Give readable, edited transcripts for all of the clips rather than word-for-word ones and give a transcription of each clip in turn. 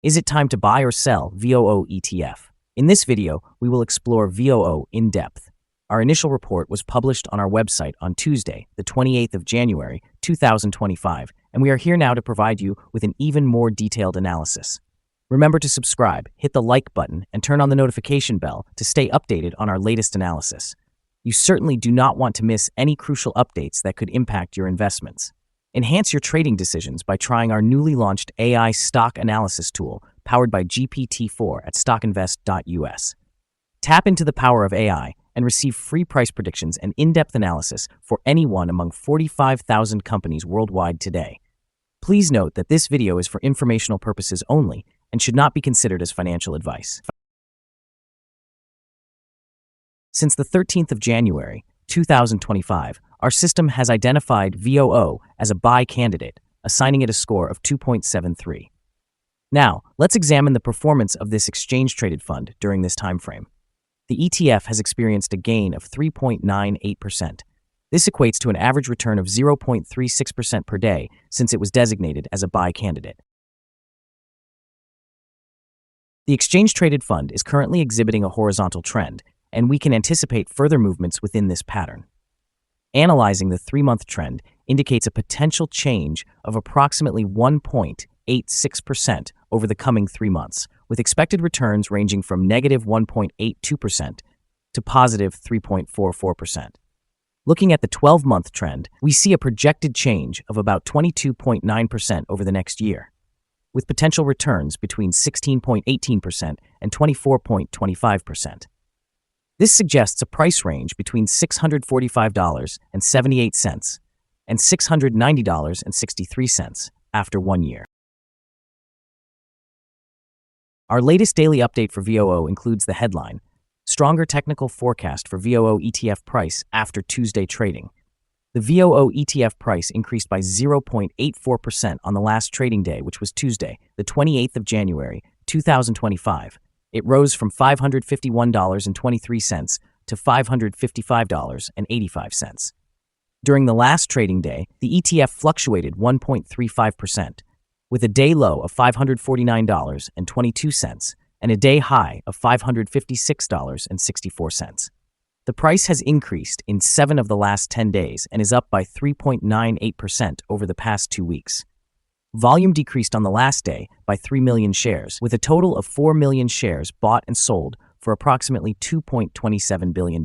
Is it time to buy or sell VOO ETF? In this video, we will explore VOO in depth. Our initial report was published on our website on Tuesday, the 28th of January, 2025, and we are here now to provide you with an even more detailed analysis. Remember to subscribe, hit the like button, and turn on the notification bell to stay updated on our latest analysis. You certainly do not want to miss any crucial updates that could impact your investments. Enhance your trading decisions by trying our newly launched AI stock analysis tool powered by GPT-4 at StockInvest.us. Tap into the power of AI and receive free price predictions and in-depth analysis for anyone among 45,000 companies worldwide today. Please note that this video is for informational purposes only and should not be considered as financial advice. Since the 13th of January, 2025, our system has identified VOO as a buy candidate, assigning it a score of 2.73. Now, let's examine the performance of this exchange-traded fund during this time frame. The ETF has experienced a gain of 3.98%. This equates to an average return of 0.36% per day since it was designated as a buy candidate. The exchange-traded fund is currently exhibiting a horizontal trend, and we can anticipate further movements within this pattern. Analyzing the 3-month trend indicates a potential change of approximately 1.86% over the coming 3 months, with expected returns ranging from negative 1.82% to positive 3.44%. Looking at the 12-month trend, we see a projected change of about 22.9% over the next year, with potential returns between 16.18% and 24.25%. This suggests a price range between $645.78 and $690.63 after 1 year. Our latest daily update for VOO includes the headline, Stronger Technical Forecast for VOO ETF Price After Tuesday Trading. The VOO ETF price increased by 0.84% on the last trading day, which was Tuesday, the 28th of January, 2025. It rose from $551.23 to $555.85. During the last trading day, the ETF fluctuated 1.35%, with a day low of $549.22 and a day high of $556.64. The price has increased in 7 of the last 10 days and is up by 3.98% over the past 2 weeks. Volume decreased on the last day by 3 million shares, with a total of 4 million shares bought and sold for approximately $2.27 billion.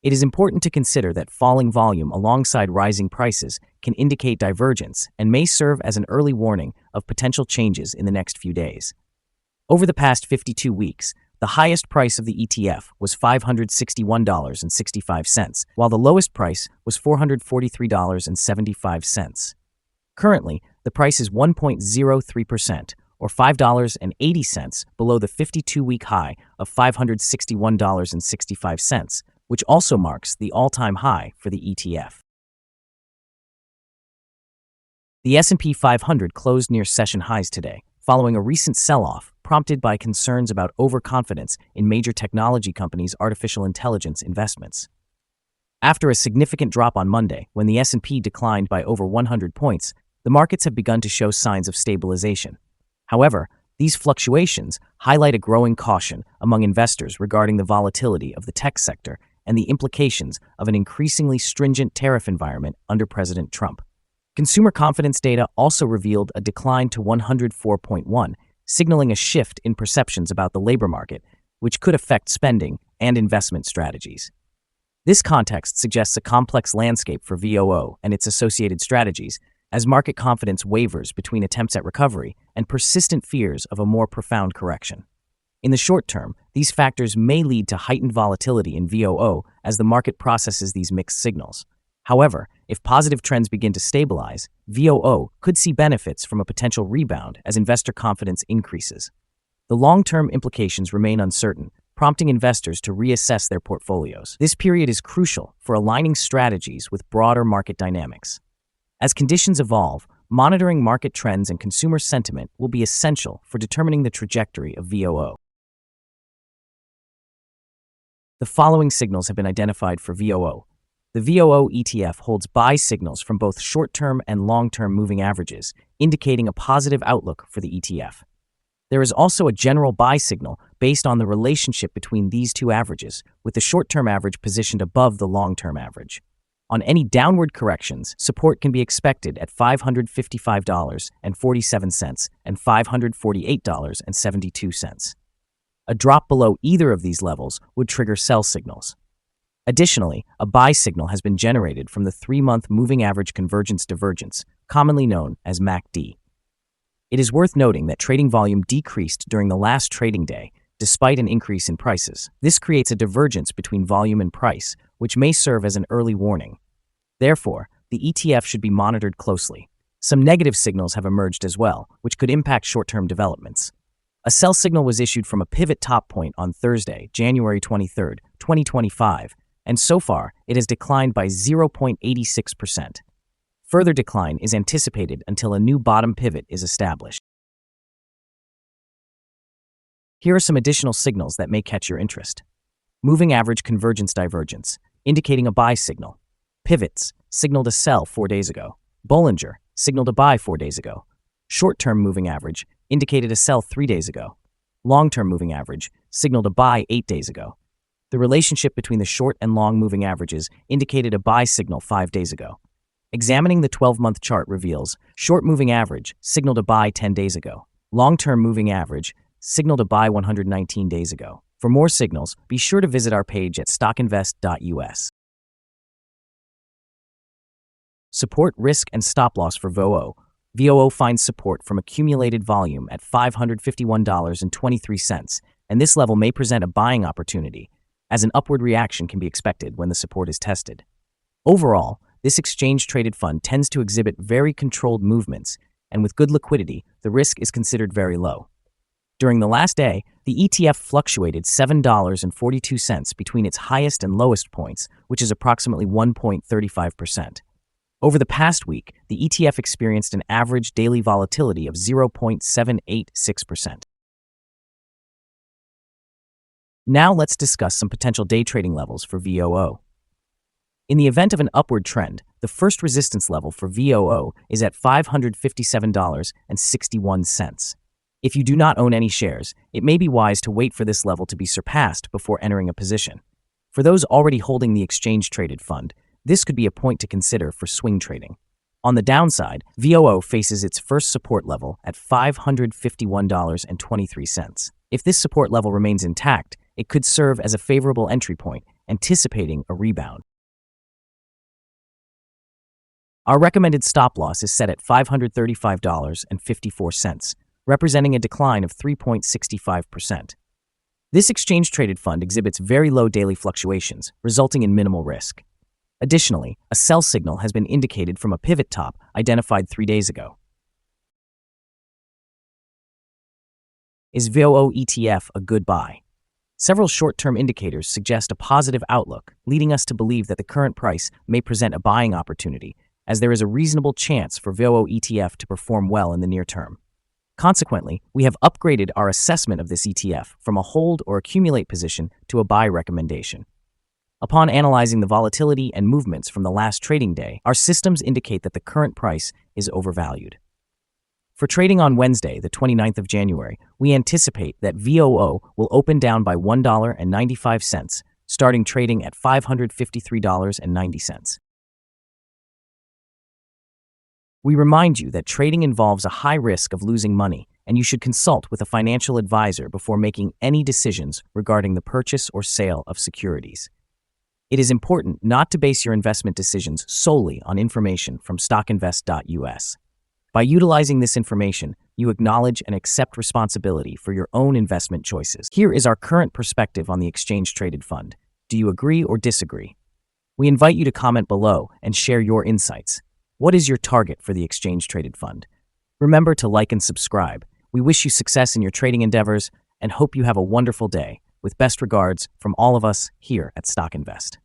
It is important to consider that falling volume alongside rising prices can indicate divergence and may serve as an early warning of potential changes in the next few days. Over the past 52 weeks, the highest price of the ETF was $561.65, while the lowest price was $443.75. Currently, the price is 1.03%, or $5.80 below the 52-week high of $561.65, which also marks the all-time high for the ETF. The S&P 500 closed near session highs today, following a recent sell-off prompted by concerns about overconfidence in major technology companies' artificial intelligence investments. After a significant drop on Monday, when the S&P declined by over 100 points, the markets have begun to show signs of stabilization. However, these fluctuations highlight a growing caution among investors regarding the volatility of the tech sector and the implications of an increasingly stringent tariff environment under President Trump. Consumer confidence data also revealed a decline to 104.1, signaling a shift in perceptions about the labor market, which could affect spending and investment strategies. This context suggests a complex landscape for VOO and its associated strategies, as market confidence wavers between attempts at recovery and persistent fears of a more profound correction. In the short term, these factors may lead to heightened volatility in VOO as the market processes these mixed signals. However, if positive trends begin to stabilize, VOO could see benefits from a potential rebound as investor confidence increases. The long-term implications remain uncertain, prompting investors to reassess their portfolios. This period is crucial for aligning strategies with broader market dynamics. As conditions evolve, monitoring market trends and consumer sentiment will be essential for determining the trajectory of VOO. The following signals have been identified for VOO. The VOO ETF holds buy signals from both short-term and long-term moving averages, indicating a positive outlook for the ETF. There is also a general buy signal based on the relationship between these two averages, with the short-term average positioned above the long-term average. On any downward corrections, support can be expected at $555.47 and $548.72. A drop below either of these levels would trigger sell signals. Additionally, a buy signal has been generated from the 3-month moving average convergence divergence, commonly known as MACD. It is worth noting that trading volume decreased during the last trading day, despite an increase in prices. This creates a divergence between volume and price, which may serve as an early warning. Therefore, the ETF should be monitored closely. Some negative signals have emerged as well, which could impact short-term developments. A sell signal was issued from a pivot top point on Thursday, January 23, 2025, and so far, it has declined by 0.86%. Further decline is anticipated until a new bottom pivot is established. Here are some additional signals that may catch your interest. Moving average convergence divergence, indicating a buy signal. Pivots, signaled a sell 4 days ago. Bollinger, signaled a buy 4 days ago. Short-term moving average, indicated a sell 3 days ago. Long-term moving average, signaled a buy 8 days ago. The relationship between the short and long moving averages indicated a buy signal 5 days ago. Examining the 12-month chart reveals short moving average signaled a buy 10 days ago. Long-term moving average signaled a buy 119 days ago. For more signals, be sure to visit our page at StockInvest.us. Support, risk, and stop loss for VOO. VOO finds support from accumulated volume at $551.23, and this level may present a buying opportunity, as an upward reaction can be expected when the support is tested. Overall, this exchange-traded fund tends to exhibit very controlled movements, and with good liquidity, the risk is considered very low. During the last day, the ETF fluctuated $7.42 between its highest and lowest points, which is approximately 1.35%. Over the past week, the ETF experienced an average daily volatility of 0.786%. Now let's discuss some potential day trading levels for VOO. In the event of an upward trend, the first resistance level for VOO is at $557.61. If you do not own any shares, it may be wise to wait for this level to be surpassed before entering a position. For those already holding the exchange-traded fund, this could be a point to consider for swing trading. On the downside, VOO faces its first support level at $551.23. If this support level remains intact, it could serve as a favorable entry point, anticipating a rebound. Our recommended stop loss is set at $535.54, representing a decline of 3.65%. This exchange-traded fund exhibits very low daily fluctuations, resulting in minimal risk. Additionally, a sell signal has been indicated from a pivot top identified 3 days ago. Is VOO ETF a good buy? Several short-term indicators suggest a positive outlook, leading us to believe that the current price may present a buying opportunity, as there is a reasonable chance for VOO ETF to perform well in the near term. Consequently, we have upgraded our assessment of this ETF from a hold or accumulate position to a buy recommendation. Upon analyzing the volatility and movements from the last trading day, our systems indicate that the current price is overvalued. For trading on Wednesday, the 29th of January, we anticipate that VOO will open down by $1.95, starting trading at $553.90. We remind you that trading involves a high risk of losing money, and you should consult with a financial advisor before making any decisions regarding the purchase or sale of securities. It is important not to base your investment decisions solely on information from StockInvest.us. By utilizing this information, you acknowledge and accept responsibility for your own investment choices. Here is our current perspective on the exchange-traded fund. Do you agree or disagree? We invite you to comment below and share your insights. What is your target for the exchange-traded fund? Remember to like and subscribe. We wish you success in your trading endeavors and hope you have a wonderful day. With best regards from all of us here at Stock Invest.